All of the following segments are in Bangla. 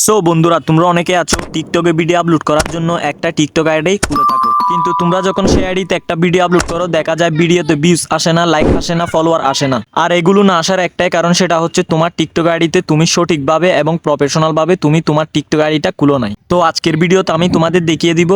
সো বন্ধুরা, তোমরা অনেকে আছো টিকটকে ভিডিও আপলোড করার জন্য একটা টিকটক আইডি খুলে থাকো, কিন্তু তোমরা যখন সেই আইডিতে একটা ভিডিও আপলোড করো দেখা যায় ভিডিওতে ভিউজ আসে না, লাইক আসে না, ফলোয়ার আসে না। আর এগুলো না আসার একটাই কারণ, সেটা হচ্ছে তোমার টিকটক আইডিতে তুমি সঠিকভাবে এবং প্রফেশনাল ভাবে তুমি তোমার টিকটক আইডিটা খুলো নাই। তো আজকের ভিডিওতে আমি তোমাদের দেখিয়ে দিব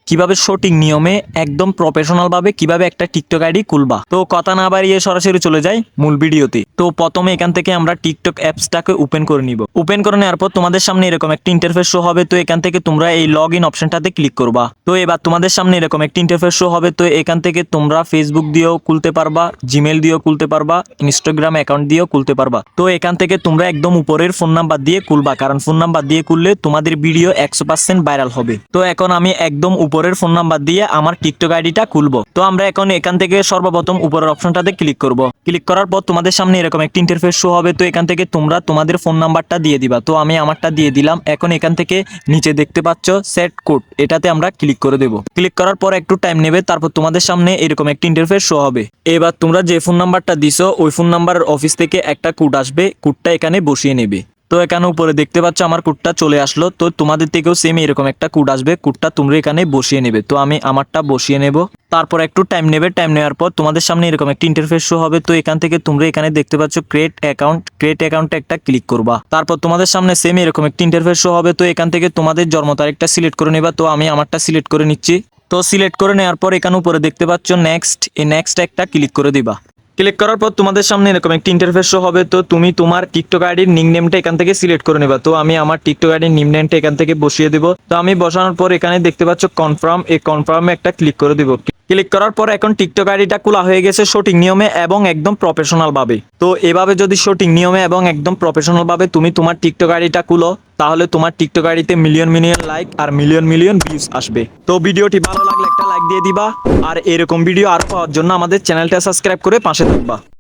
কিভাবে সঠিক নিয়মে একদম প্রফেশনাল ভাবে কিভাবে একটা টিকটক আইডি খুলবা। তো কথা না বাড়িয়ে সরাসরি চলে যাই মূল ভিডিওতে। তো প্রথমে এখান থেকে আমরা টিকটক অ্যাপসটাকে ওপেন করে নিব। ওপেন করে নেওয়ার পর তোমাদের সামনে এরকম একটা ইন্টারফেস শো হবে। তো এখান থেকে তোমরা এই লগ ইন অপশনটাতে ক্লিক করবা। তো এবার তোমাদের সামনে এরকম একটা ইন্টারফেস শো হবে। তো এখান থেকে তোমরা ফেসবুক দিয়েও খুলতে পারবা, জিমেল দিয়েও খুলতে পারবা, ইনস্টাগ্রাম অ্যাকাউন্ট দিয়েও খুলতে পারবা। তো এখান থেকে তোমরা একদম উপরের ফোন নাম্বার দিয়ে খুলবা, কারণ ফোন নাম্বার দিয়ে খুললে তোমাদের ভিডিও 100% ভাইরাল হবে। তো এখন আমি একদম উপরের ফোন নাম্বার দিয়ে আমার টিকটক আইডিটা খুলবো। তো আমরা এখন এখান থেকে সর্বপ্রথম উপরের অপশনটাতে ক্লিক করব। ক্লিক করার পর তোমাদের সামনে এরকম একটা ইন্টারফেস শো হবে। তো এখান থেকে তোমরা তোমাদের ফোন নাম্বারটা দিয়ে দিবা। তো আমি আমারটা দিয়ে দিলাম। এখন এখান থেকে নিচে দেখতে পাচ্ছ সেট কোড, এটাতে আমরা ক্লিক করে দেব। ক্লিক করার পর একটু টাইম নেবে, তারপর তোমাদের সামনে এরকম একটা ইন্টারফেস শো হবে। এবার তোমরা যে ফোন নাম্বারটা দিছো ওই ফোন নাম্বারের অফিস থেকে একটা কোড আসবে, কোডটা এখানে বসিয়ে নেবে। তো এখানে উপরে দেখতে পাচ্ছ আমার কোডটা চলে আসলো। তো তোমাদের থেকেও সেম এরকম একটা কোড আসবে, কোডটা তোমরা এখানে বসিয়ে নেবে। তো আমি আমারটা বসিয়ে নেব। তারপর একটু টাইম নেবে, টাইম নেওয়ার পর তোমাদের সামনে এরকম একটা ইন্টারফেস শো হবে। তো এখান থেকে তোমরা এখানে দেখতে পাচ্ছ ক্রিয়েট অ্যাকাউন্ট, ক্রিয়েট অ্যাকাউন্টে একটা ক্লিক করবা। তারপর তোমাদের সামনে সেম এরকম একটা ইন্টারফেস শো হবে। তো এখান থেকে তোমাদের জন্ম তারিখটা সিলেক্ট করে নেবা। তো আমি আমারটা সিলেক্ট করে নিচ্ছি। তো সিলেক্ট করে নেওয়ার পর এখানে উপরে দেখতে পাচ্ছ নেক্সট, এই নেক্সট একটা ক্লিক করে দিবা। ক্লিক করার পর তোমাদের সামনে এরকম একটা ইন্টারফেস শো হবে। তো তুমি তোমার টিকটক আইডির নিকনেমটা এখান থেকে সিলেক্ট করে নেবা। তো আমি আমার টিকটক আইডির নিকনেমটা এখান থেকে বসিয়ে দেব। তো আমি বসানোর পর এখানে দেখতে পাচ্ছ কনফার্ম, এই কনফার্মে একটা ক্লিক করে দিব। ক্লিক করার পর এখন টিকটক আইডিটা খোলা হয়ে গেছে সঠিক নিয়মে এবং একদম প্রফেশনাল ভাবে। তো এভাবে যদি সঠিক নিয়মে এবং একদম প্রফেশনাল ভাবে তুমি তোমার টিকটক আইডিটা খুলো, তাহলে তোমার টিকটক আইডিতে মিলিয়ন মিলিয়ন লাইক আর মিলিয়ন মিলিয়ন ভিউজ আসবে। তো ভিডিওটি ভালো লাগলে একটা লাইক দিয়ে দিবা, আর এরকম ভিডিও আরো পাওয়ার জন্য আমাদের চ্যানেলটা সাবস্ক্রাইব করে পাশে থাকবা।